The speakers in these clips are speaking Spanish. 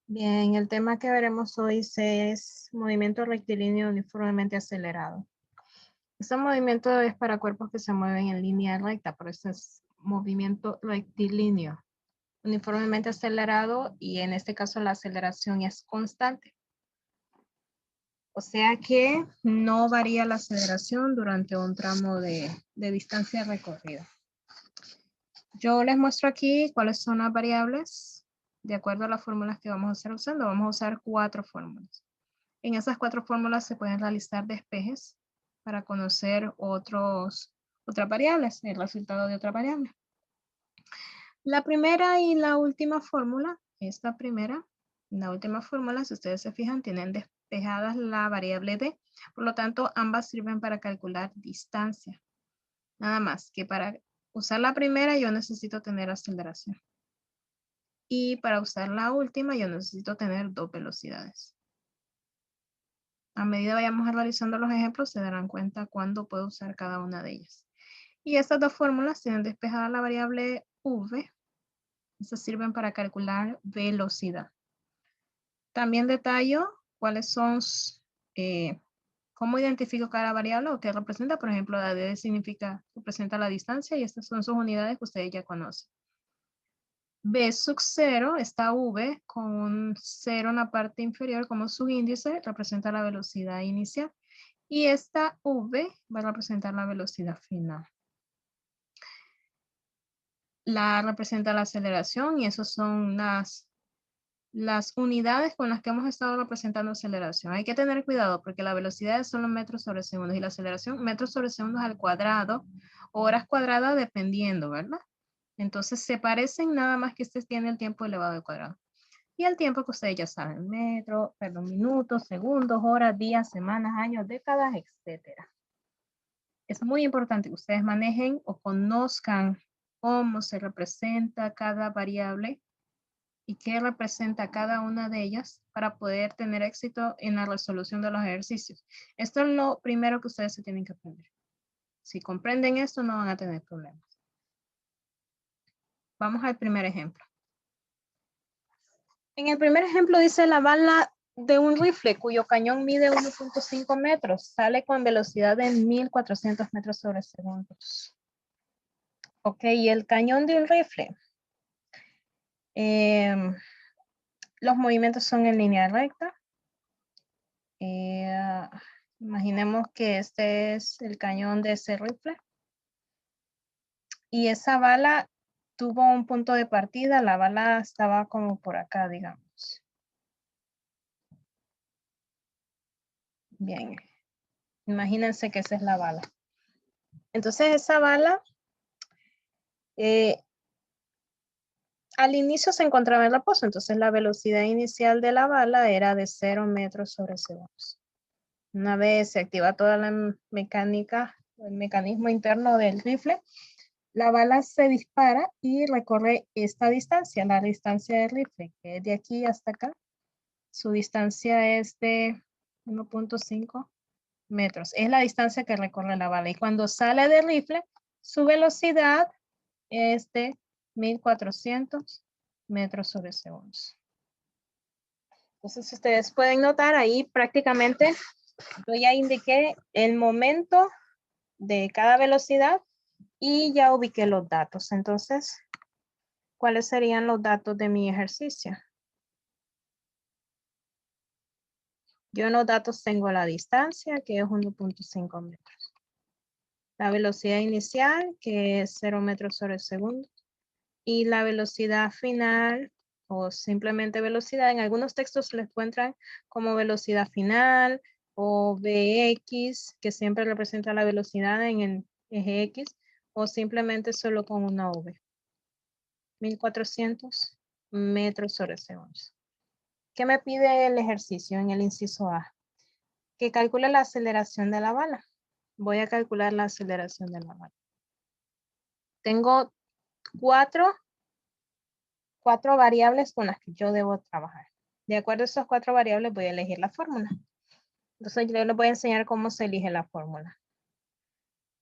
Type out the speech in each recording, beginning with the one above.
Bien, el tema que veremos hoy es movimiento rectilíneo uniformemente acelerado. Este movimiento es para cuerpos que se mueven en línea recta, por eso es movimiento rectilíneo, uniformemente acelerado y en este caso la aceleración es constante. O sea que no varía la aceleración durante un tramo de distancia recorrida. Yo les muestro aquí cuáles son las variables de acuerdo a las fórmulas que vamos a estar usando. Vamos a usar 4 fórmulas. En esas 4 fórmulas se pueden realizar despejes para conocer otras variables, el resultado de otra variable. La primera y la última fórmula, esta primera y la última fórmula, si ustedes se fijan, tienen despejadas la variable d. Por lo tanto, ambas sirven para calcular distancia. Nada más que para usar la primera yo necesito tener aceleración. Y para usar la última yo necesito tener 2 velocidades. A medida vayamos realizando los ejemplos, se darán cuenta cuándo puedo usar cada una de ellas. Y estas 2 fórmulas tienen despejada la variable v. Estas sirven para calcular velocidad. También detallo cuáles son, cómo identifico cada variable o qué representa. Por ejemplo, la d representa la distancia y estas son sus unidades que ustedes ya conocen. V sub 0, esta V con un 0 en la parte inferior como subíndice, representa la velocidad inicial. Y esta V va a representar la velocidad final. La representa la aceleración y esas son las unidades con las que hemos estado representando aceleración. Hay que tener cuidado porque la velocidad son los metros sobre segundos y la aceleración metros sobre segundos al cuadrado, horas cuadradas dependiendo, ¿verdad? Entonces se parecen nada más que este tiene el tiempo elevado al cuadrado. Y el tiempo que ustedes ya saben, minutos, segundos, horas, días, semanas, años, décadas, etcétera. Es muy importante que ustedes manejen o conozcan cómo se representa cada variable y qué representa cada una de ellas para poder tener éxito en la resolución de los ejercicios. Esto es lo primero que ustedes se tienen que aprender. Si comprenden esto, no van a tener problemas. Vamos al primer ejemplo. En el primer ejemplo dice la bala de un rifle cuyo cañón mide 1.5 metros. Sale con velocidad de 1.400 metros sobre segundos. Ok, y el cañón de un rifle. Los movimientos son en línea recta. Imaginemos que este es el cañón de ese rifle. Y esa bala tuvo un punto de partida. La bala estaba como por acá, digamos. Bien. Imagínense que esa es la bala. Entonces esa bala al inicio se encontraba en reposo. Entonces la velocidad inicial de la bala era de 0 metros sobre segundos. Una vez se activa toda la mecánica, el mecanismo interno del rifle, la bala se dispara y recorre esta distancia, la distancia del rifle, que es de aquí hasta acá. Su distancia es de 1.5 metros. Es la distancia que recorre la bala. Y cuando sale del rifle, su velocidad es de 1.400 metros sobre segundos. Entonces, ustedes pueden notar ahí prácticamente, yo ya indiqué el momento de cada velocidad y ya ubiqué los datos. Entonces, ¿cuáles serían los datos de mi ejercicio? Yo en los datos tengo la distancia, que es 1.5 metros. La velocidad inicial, que es 0 metros sobre segundo. Y la velocidad final, o simplemente velocidad, en algunos textos se les encuentran como velocidad final, o Vx, que siempre representa la velocidad en el eje X, o simplemente solo con una V. 1.400 metros sobre segundo. ¿Qué me pide el ejercicio en el inciso A? Que calcule la aceleración de la bala. Voy a calcular la aceleración de la bala. Tengo cuatro variables con las que yo debo trabajar. De acuerdo a esas 4 variables voy a elegir la fórmula. Entonces yo les voy a enseñar cómo se elige la fórmula.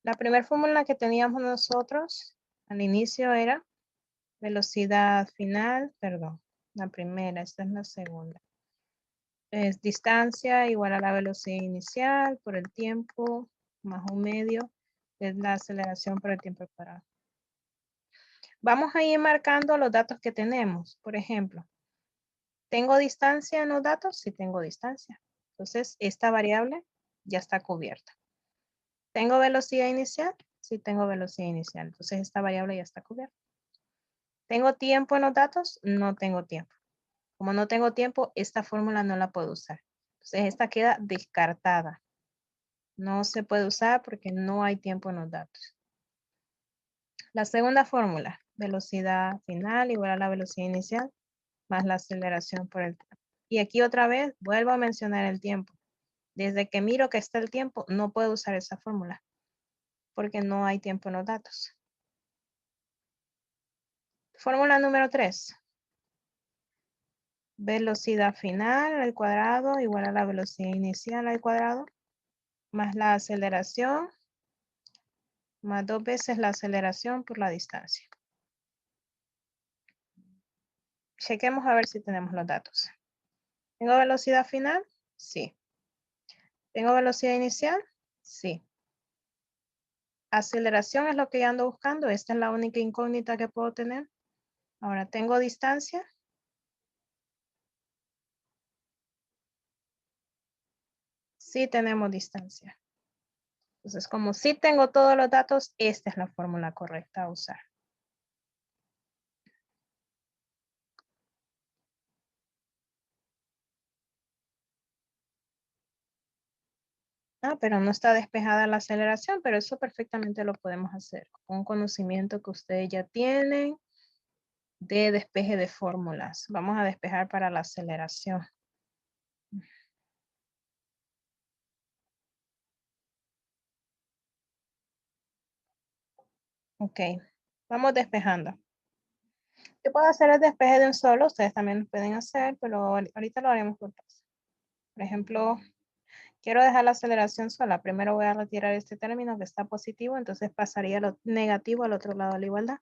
La primera fórmula que teníamos nosotros al inicio era velocidad final, perdón. La primera, esta es la segunda. Es distancia igual a la velocidad inicial por el tiempo más un medio. Es la aceleración por el tiempo parado. Vamos a ir marcando los datos que tenemos. Por ejemplo, ¿tengo distancia en los datos? Sí tengo distancia. Entonces, esta variable ya está cubierta. ¿Tengo velocidad inicial? Sí tengo velocidad inicial. Entonces, esta variable ya está cubierta. ¿Tengo tiempo en los datos? No tengo tiempo. Como no tengo tiempo, esta fórmula no la puedo usar. Entonces, esta queda descartada. No se puede usar porque no hay tiempo en los datos. La segunda fórmula, velocidad final igual a la velocidad inicial más la aceleración por el tiempo. Y aquí otra vez vuelvo a mencionar el tiempo. Desde que miro que está el tiempo, no puedo usar esa fórmula porque no hay tiempo en los datos. Fórmula número 3. Velocidad final al cuadrado igual a la velocidad inicial al cuadrado más la aceleración más 2 veces la aceleración por la distancia. Chequemos a ver si tenemos los datos. ¿Tengo velocidad final? Sí. ¿Tengo velocidad inicial? Sí. Aceleración es lo que yo ando buscando. Esta es la única incógnita que puedo tener. Ahora, ¿tengo distancia? Sí tenemos distancia. Entonces, como sí tengo todos los datos, esta es la fórmula correcta a usar. Ah, pero no está despejada la aceleración, pero eso perfectamente lo podemos hacer con un conocimiento que ustedes ya tienen de despeje de fórmulas. Vamos a despejar para la aceleración. Ok, vamos despejando. Yo puedo hacer el despeje de un solo, ustedes también lo pueden hacer, pero ahorita lo haremos por paso. Por ejemplo, quiero dejar la aceleración sola. Primero voy a retirar este término que está positivo, entonces pasaría lo negativo al otro lado de la igualdad.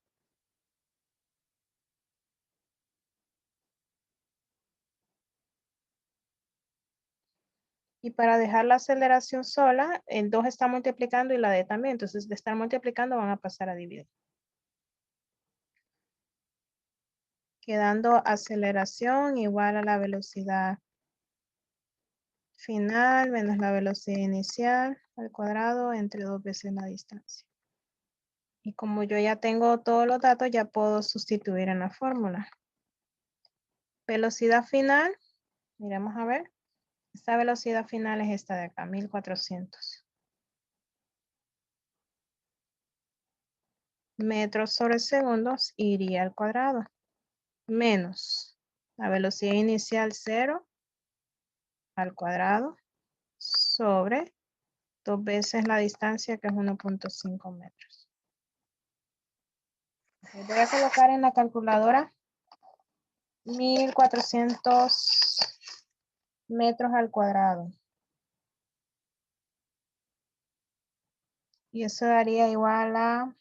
Y para dejar la aceleración sola, el 2 está multiplicando y la D también. Entonces, de estar multiplicando van a pasar a dividir. Quedando aceleración igual a la velocidad final menos la velocidad inicial al cuadrado entre 2 veces la distancia. Y como yo ya tengo todos los datos, ya puedo sustituir en la fórmula. Velocidad final, miremos a ver. Esta velocidad final es esta de acá, 1400. Metros sobre segundos iría al cuadrado. Menos la velocidad inicial 0 al cuadrado sobre 2 veces la distancia que es 1.5 metros. Voy a colocar en la calculadora 1400 metros al cuadrado. Y eso daría igual a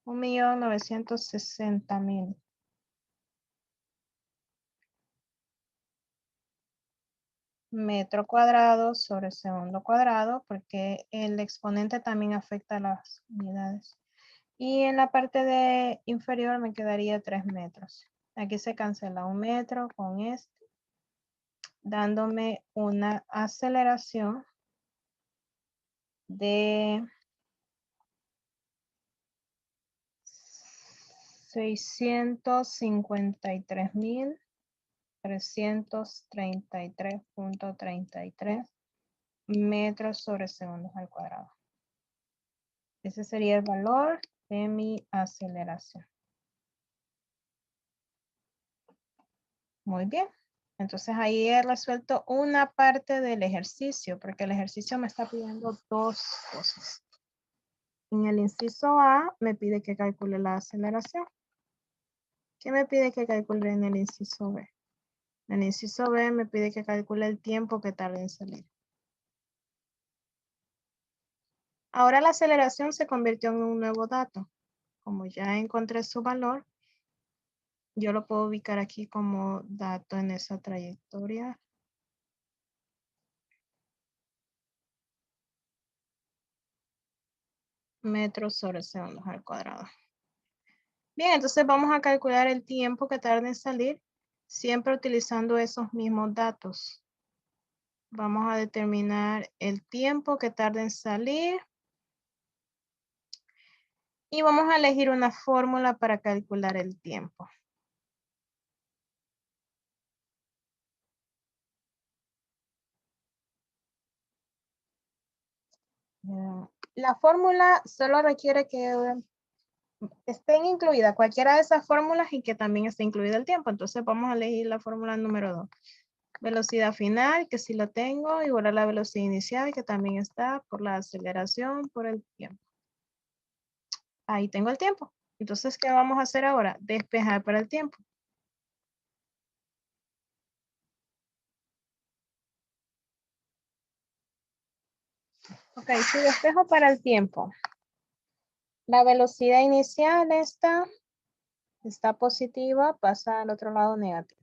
1.960.000. Metro cuadrado sobre segundo cuadrado, porque el exponente también afecta a las unidades. Y en la parte de inferior me quedaría 3 metros. Aquí se cancela 1 metro con este, dándome una aceleración de 653.333.33 metros sobre segundos al cuadrado. Ese sería el valor de mi aceleración. Muy bien. Entonces ahí he resuelto una parte del ejercicio, porque el ejercicio me está pidiendo dos cosas. En el inciso A me pide que calcule la aceleración. ¿Qué me pide que calcule en el inciso B? En el inciso B me pide que calcule el tiempo que tarda en salir. Ahora la aceleración se convirtió en un nuevo dato. Como ya encontré su valor, Yo lo puedo ubicar aquí como dato en esa trayectoria. Metros sobre segundos al cuadrado. Bien, entonces vamos a calcular el tiempo que tarda en salir, siempre utilizando esos mismos datos. Vamos a determinar el tiempo que tarda en salir. Y vamos a elegir una fórmula para calcular el tiempo. La fórmula solo requiere que estén incluidas cualquiera de esas fórmulas y que también esté incluido el tiempo. Entonces vamos a elegir la fórmula número 2. Velocidad final, que sí la tengo, igual a la velocidad inicial, que también está, por la aceleración, por el tiempo. Ahí tengo el tiempo. Entonces, ¿qué vamos a hacer ahora? Despejar para el tiempo. Ok, si despejo para el tiempo. La velocidad inicial está positiva, pasa al otro lado negativa.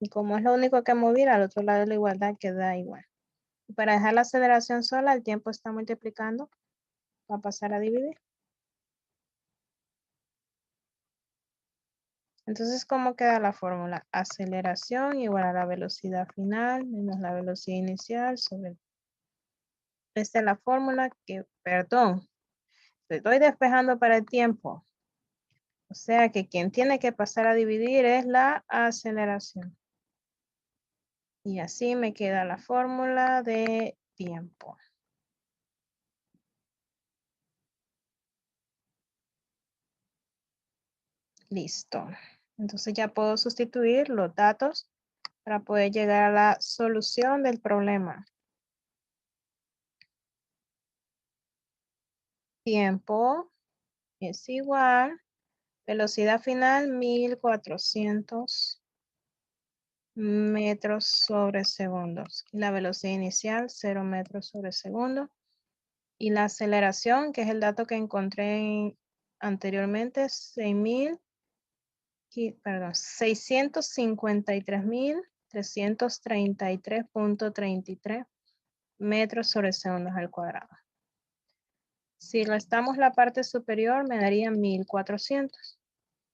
Y como es lo único que mover, al otro lado de la igualdad queda igual. Y para dejar la aceleración sola, el tiempo está multiplicando, va a pasar a dividir. Entonces, ¿cómo queda la fórmula? Aceleración igual a la velocidad final menos la velocidad inicial sobre... Esta es la fórmula que, perdón, estoy despejando para el tiempo. O sea que quien tiene que pasar a dividir es la aceleración. Y así me queda la fórmula de tiempo. Listo. Entonces ya puedo sustituir los datos para poder llegar a la solución del problema. Tiempo es igual, velocidad final 1400 metros sobre segundos. Y la velocidad inicial 0 metros sobre segundo. Y la aceleración, que es el dato que encontré anteriormente, 653.333.33 metros sobre segundos al cuadrado. Si restamos la parte superior, me daría 1400.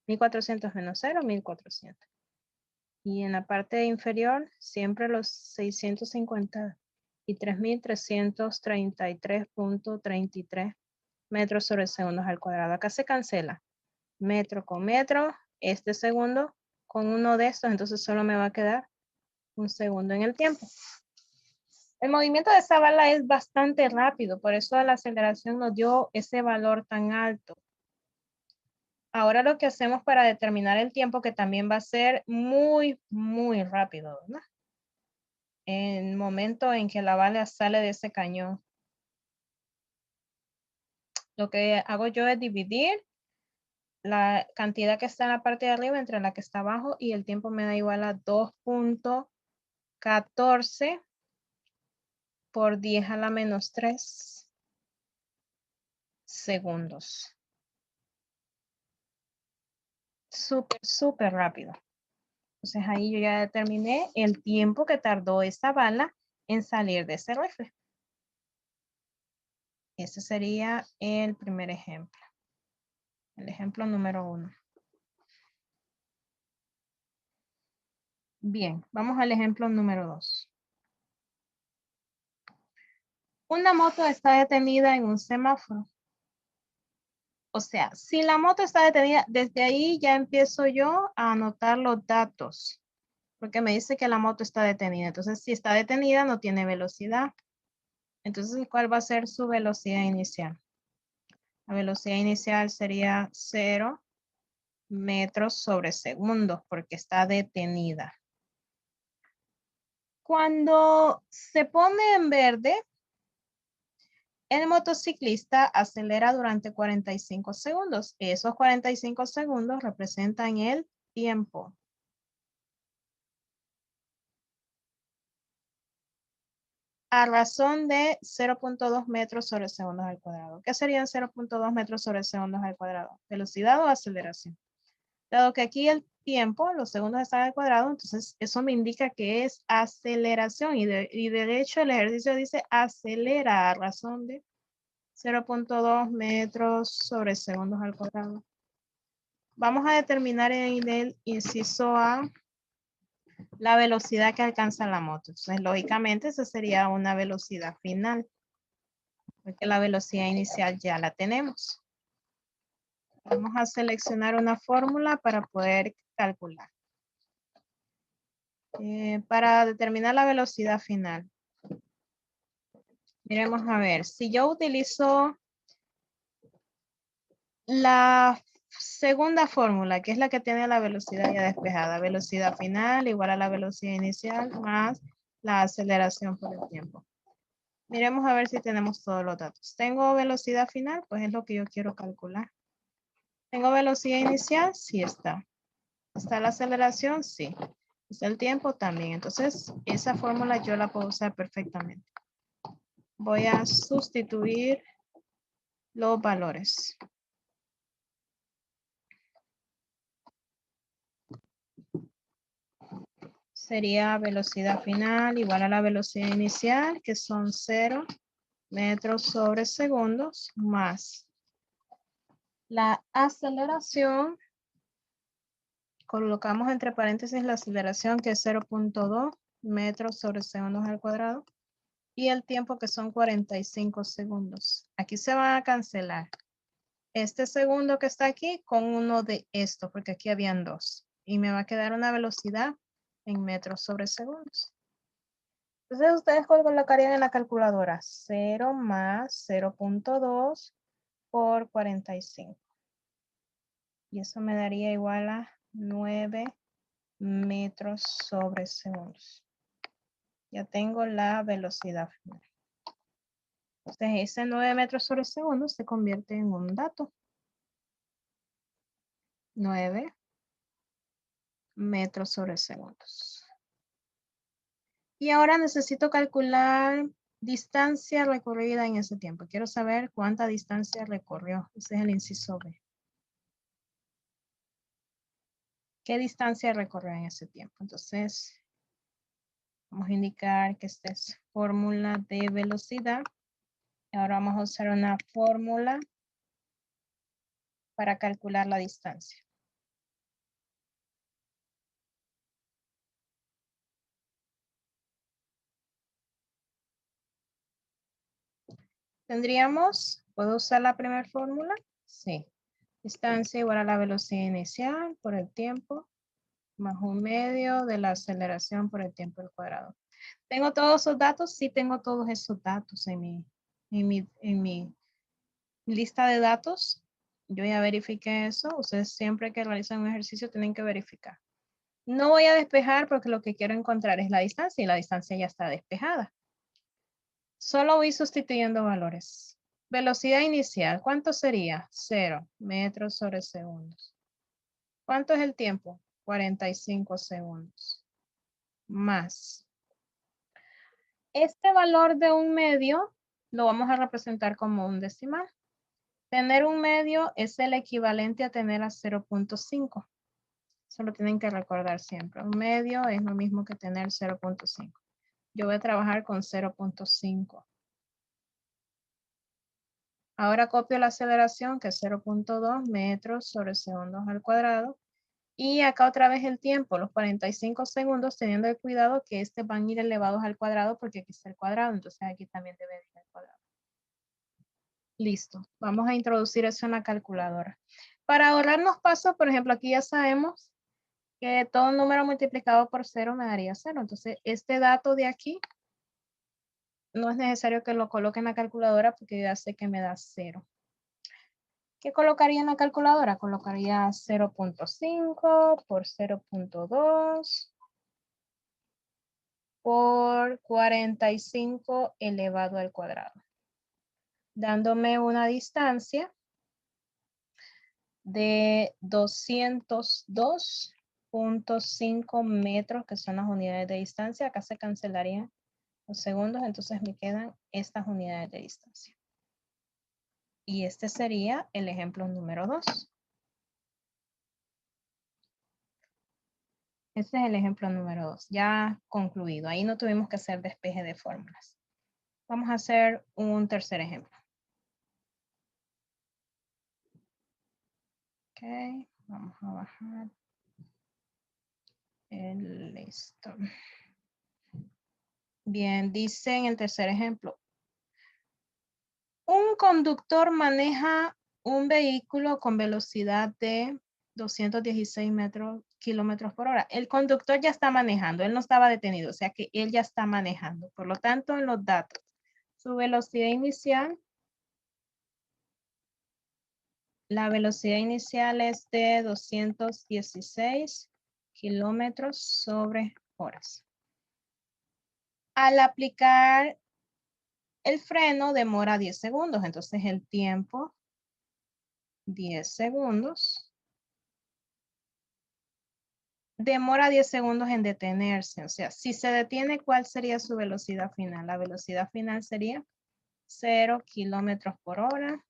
1400 menos 0, 1400. Y en la parte inferior, siempre los 653.333.33 metros sobre segundos al cuadrado. Acá se cancela metro con metro, este segundo con uno de estos, entonces solo me va a quedar un segundo en el tiempo. El movimiento de esa bala es bastante rápido, por eso la aceleración nos dio ese valor tan alto. Ahora lo que hacemos para determinar el tiempo, que también va a ser muy, muy rápido, ¿verdad? En el momento en que la bala sale de ese cañón. Lo que hago yo es dividir la cantidad que está en la parte de arriba entre la que está abajo y el tiempo me da igual a 2.14 por 10 a la menos 3 segundos. Súper, súper rápido. Entonces ahí yo ya determiné el tiempo que tardó esta bala en salir de ese rifle. Ese sería el primer ejemplo. El ejemplo número 1. Bien, vamos al ejemplo número 2. Una moto está detenida en un semáforo. O sea, si la moto está detenida, desde ahí ya empiezo yo a anotar los datos, porque me dice que la moto está detenida. Entonces, si está detenida, no tiene velocidad. Entonces, ¿cuál va a ser su velocidad inicial? La velocidad inicial sería 0 metros sobre segundos, porque está detenida. Cuando se pone en verde, el motociclista acelera durante 45 segundos. Esos 45 segundos representan el tiempo. a razón de 0.2 metros sobre segundos al cuadrado. ¿Qué serían 0.2 metros sobre segundos al cuadrado? ¿Velocidad o aceleración? Dado que aquí el tiempo, los segundos están al cuadrado, entonces eso me indica que es aceleración. Y de hecho el ejercicio dice acelera a razón de 0.2 metros sobre segundos al cuadrado. Vamos a determinar en el inciso A la velocidad que alcanza la moto. Entonces, lógicamente, esa sería una velocidad final, porque la velocidad inicial ya la tenemos. Vamos a seleccionar una fórmula para poder calcular. Para determinar la velocidad final. Miremos a ver, si yo utilizo la segunda fórmula, que es la que tiene la velocidad ya despejada, velocidad final igual a la velocidad inicial más la aceleración por el tiempo. Miremos a ver si tenemos todos los datos. ¿Tengo velocidad final? Pues es lo que yo quiero calcular. ¿Tengo velocidad inicial? Sí está. ¿Está la aceleración? Sí. ¿Está el tiempo? También. Entonces, esa fórmula yo la puedo usar perfectamente. Voy a sustituir los valores. Sería velocidad final igual a la velocidad inicial, que son 0 metros sobre segundos, más la aceleración. Colocamos entre paréntesis la aceleración, que es 0.2 metros sobre segundos al cuadrado, y el tiempo, que son 45 segundos. Aquí se va a cancelar este segundo que está aquí con uno de estos, porque aquí habían dos. Y me va a quedar una velocidad en metros sobre segundos. Entonces ustedes colocarían en la calculadora 0 más 0.2 por 45. Y eso me daría igual a 9 metros sobre segundos. Ya tengo la velocidad final. Entonces ese 9 metros sobre segundos se convierte en un dato. 9 metros sobre segundos. Y ahora necesito calcular distancia recorrida en ese tiempo. Quiero saber cuánta distancia recorrió. Ese es el inciso B. ¿Qué distancia recorrió en ese tiempo? Entonces, vamos a indicar que esta es fórmula de velocidad. Ahora vamos a usar una fórmula para calcular la distancia. Tendríamos, ¿puedo usar la primera fórmula? Sí. Distancia igual a la velocidad inicial por el tiempo, más un medio de la aceleración por el tiempo al cuadrado. ¿Tengo todos esos datos? Sí, tengo todos esos datos en mi lista de datos. Yo ya verifiqué eso. Ustedes siempre que realizan un ejercicio tienen que verificar. No voy a despejar porque lo que quiero encontrar es la distancia y la distancia ya está despejada. Solo voy sustituyendo valores. Velocidad inicial, ¿cuánto sería? 0 metros sobre segundos. ¿Cuánto es el tiempo? 45 segundos. Más. Este valor de un medio lo vamos a representar como un decimal. Tener un medio es el equivalente a tener a 0.5. Eso lo tienen que recordar siempre. Un medio es lo mismo que tener 0.5. Yo voy a trabajar con 0.5. Ahora copio la aceleración, que es 0.2 metros sobre segundos al cuadrado. Y acá otra vez el tiempo, los 45 segundos, teniendo el cuidado que van a ir elevados al cuadrado porque aquí está el cuadrado. Entonces aquí también debe ir al cuadrado. Listo. Vamos a introducir eso en la calculadora. Para ahorrarnos pasos, por ejemplo, aquí ya sabemos que todo número multiplicado por 0 me daría 0. Entonces, este dato de aquí no es necesario que lo coloque en la calculadora porque ya sé que me da 0. ¿Qué colocaría en la calculadora? Colocaría 0.5 por 0.2 por 45 elevado al cuadrado, dándome una distancia de 202.5 metros, que son las unidades de distancia. Acá se cancelarían los segundos, entonces me quedan estas unidades de distancia. Y este sería el ejemplo número 2. Este es el ejemplo número 2, ya concluido. Ahí no tuvimos que hacer despeje de fórmulas. Vamos a hacer un tercer ejemplo. Ok, vamos a bajar el listo. Bien, dice en el tercer ejemplo. Un conductor maneja un vehículo con velocidad de 216 kilómetros por hora. El conductor ya está manejando, él no estaba detenido, o sea que él ya está manejando. Por lo tanto, en los datos, su velocidad inicial, la velocidad inicial es de 216 kilómetros sobre horas. Al aplicar el freno demora 10 segundos, entonces el tiempo 10 segundos. Demora 10 segundos en detenerse. O sea, si se detiene, ¿cuál sería su velocidad final? La velocidad final sería 0 kilómetros por hora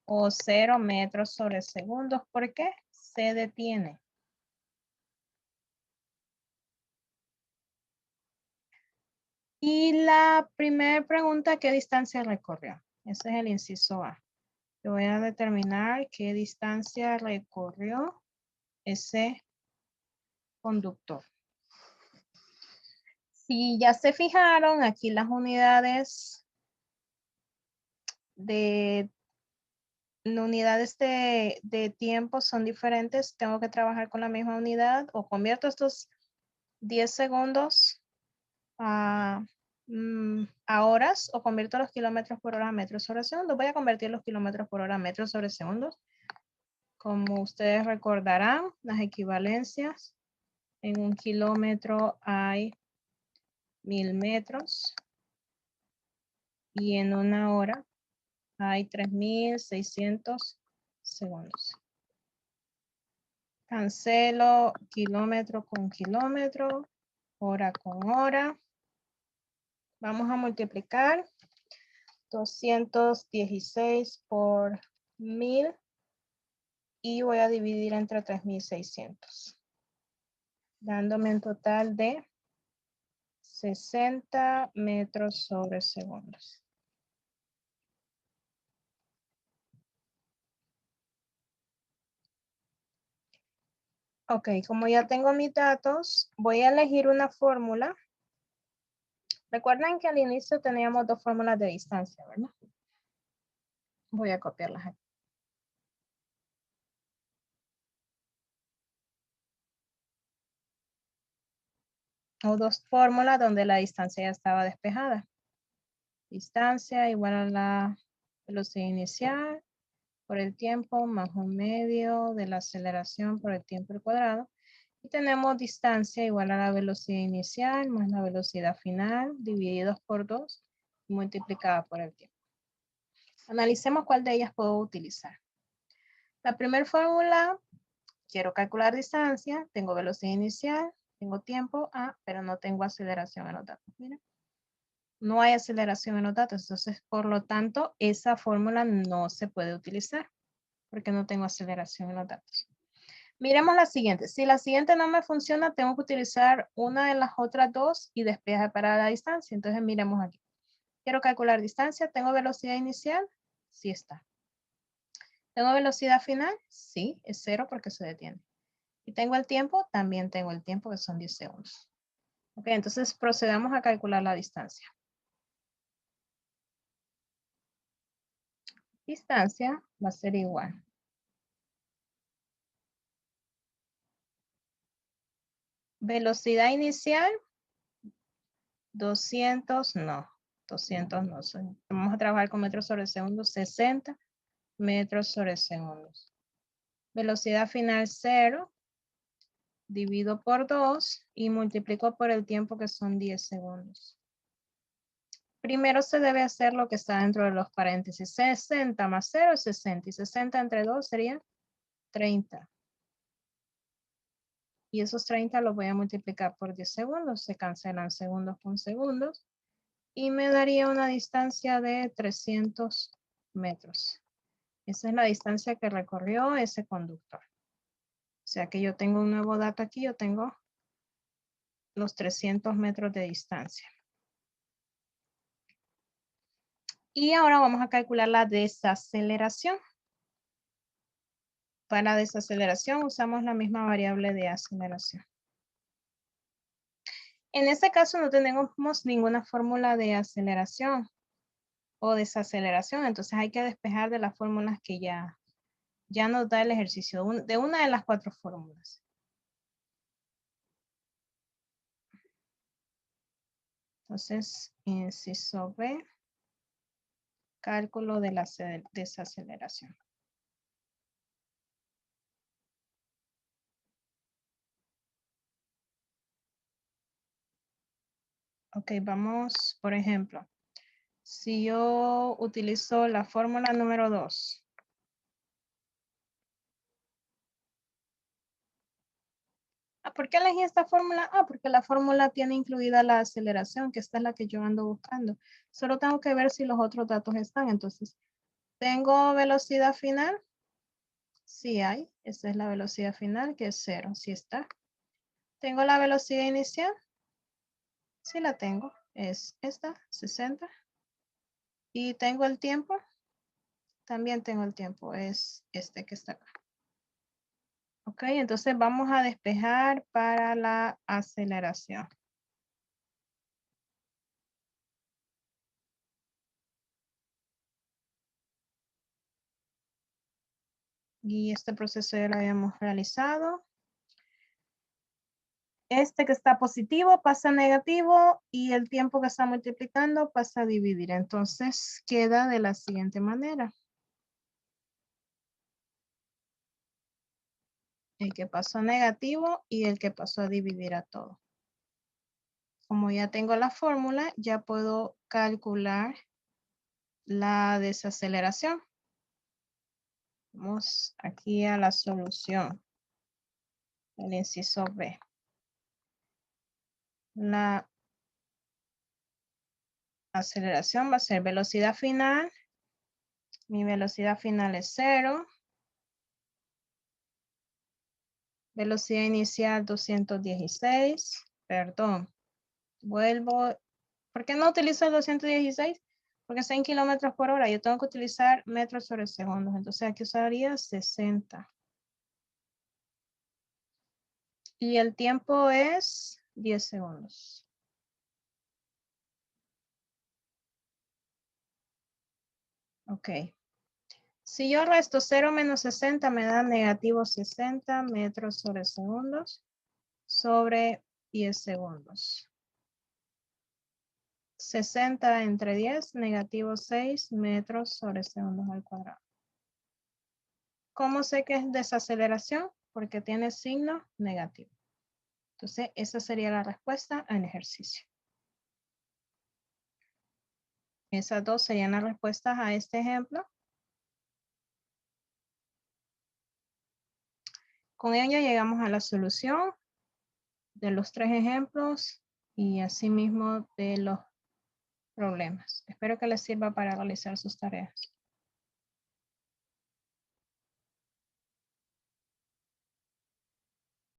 o 0 metros sobre segundos. ¿Por qué? Se detiene. Y la primera pregunta, ¿qué distancia recorrió? Ese es el inciso A. Yo voy a determinar qué distancia recorrió ese conductor. Si ya se fijaron, aquí las unidades de tiempo son diferentes. Tengo que trabajar con la misma unidad o convierto estos 10 segundos a horas o convierto los kilómetros por hora a metros sobre segundo. Voy a convertir los kilómetros por hora a metros sobre segundos. Como ustedes recordarán, las equivalencias, en un kilómetro hay 1000 metros y en una hora hay 3600 segundos. Cancelo kilómetro con kilómetro, hora con hora. Vamos a multiplicar 216 por 1000 y voy a dividir entre 3600, dándome un total de 60 metros sobre segundos. Ok, como ya tengo mis datos, voy a elegir una fórmula. Recuerden que al inicio teníamos dos fórmulas de distancia, ¿verdad? Voy a copiarlas aquí. O dos fórmulas donde la distancia ya estaba despejada. Distancia igual a la velocidad inicial por el tiempo más un medio de la aceleración por el tiempo al cuadrado. Y tenemos distancia igual a la velocidad inicial más la velocidad final divididos por 2 y multiplicada por el tiempo. Analicemos cuál de ellas puedo utilizar. La primera fórmula, quiero calcular distancia, tengo velocidad inicial, tengo tiempo A, pero no tengo aceleración en los datos. Miren. No hay aceleración en los datos, entonces por lo tanto esa fórmula no se puede utilizar porque no tengo aceleración en los datos. Miremos la siguiente. Si la siguiente no me funciona, tengo que utilizar una de las otras dos y despejar para la distancia. Entonces miremos aquí. Quiero calcular distancia. ¿Tengo velocidad inicial? Sí está. ¿Tengo velocidad final? Sí, es 0 porque se detiene. ¿Y tengo el tiempo? También tengo el tiempo que son 10 segundos. Ok, entonces procedamos a calcular la distancia. Distancia va a ser igual. Velocidad inicial, 200 no. Vamos a trabajar con metros sobre segundo, 60 metros sobre segundos. Velocidad final 0, divido por 2 y multiplico por el tiempo que son 10 segundos. Primero se debe hacer lo que está dentro de los paréntesis. 60 más 0 es 60 y 60 entre 2 sería 30. Y esos 30 los voy a multiplicar por 10 segundos. Se cancelan segundos con segundos. y me daría una distancia de 300 metros. Esa es la distancia que recorrió ese conductor. O sea que yo tengo un nuevo dato aquí, yo tengo los 300 metros de distancia. Y ahora vamos a calcular la desaceleración. Para desaceleración usamos la misma variable de aceleración. En este caso no tenemos ninguna fórmula de aceleración o desaceleración, entonces hay que despejar de las fórmulas que ya nos da el ejercicio, de una de las 4 fórmulas. Entonces, inciso B, cálculo de la desaceleración. Ok, vamos, por ejemplo, si yo utilizo la fórmula número 2. ¿Por qué elegí esta fórmula? Porque la fórmula tiene incluida la aceleración, que esta es la que yo ando buscando. Solo tengo que ver si los otros datos están. Entonces, ¿tengo velocidad final? Sí hay. Esta es la velocidad final, que es 0. Sí está. ¿Tengo la velocidad inicial? Sí la tengo. Es esta, 60. ¿Y tengo el tiempo? También tengo el tiempo. Es este que está acá. Ok, entonces vamos a despejar para la aceleración. Y este proceso ya lo habíamos realizado. Este que está positivo pasa a negativo y el tiempo que está multiplicando pasa a dividir. Entonces queda de la siguiente manera. El que pasó a negativo y el que pasó a dividir a todo. Como ya tengo la fórmula, ya puedo calcular la desaceleración. Vamos aquí a la solución. El inciso B. La aceleración va a ser velocidad final. Mi velocidad final es 0. Velocidad inicial 216. Perdón. Vuelvo. ¿Por qué no utilizo el 216? Porque está en kilómetros por hora. Yo tengo que utilizar metros sobre segundos. Entonces aquí usaría 60. Y el tiempo es 10 segundos. Ok. Si yo resto 0 menos 60 me da negativo 60 metros sobre segundos sobre 10 segundos. 60 entre 10, negativo 6 metros sobre segundos al cuadrado. ¿Cómo sé que es desaceleración? Porque tiene signo negativo. Entonces, esa sería la respuesta al ejercicio. Esas dos serían las respuestas a este ejemplo. Con ello llegamos a la solución de los 3 ejemplos y asimismo de los problemas. Espero que les sirva para realizar sus tareas.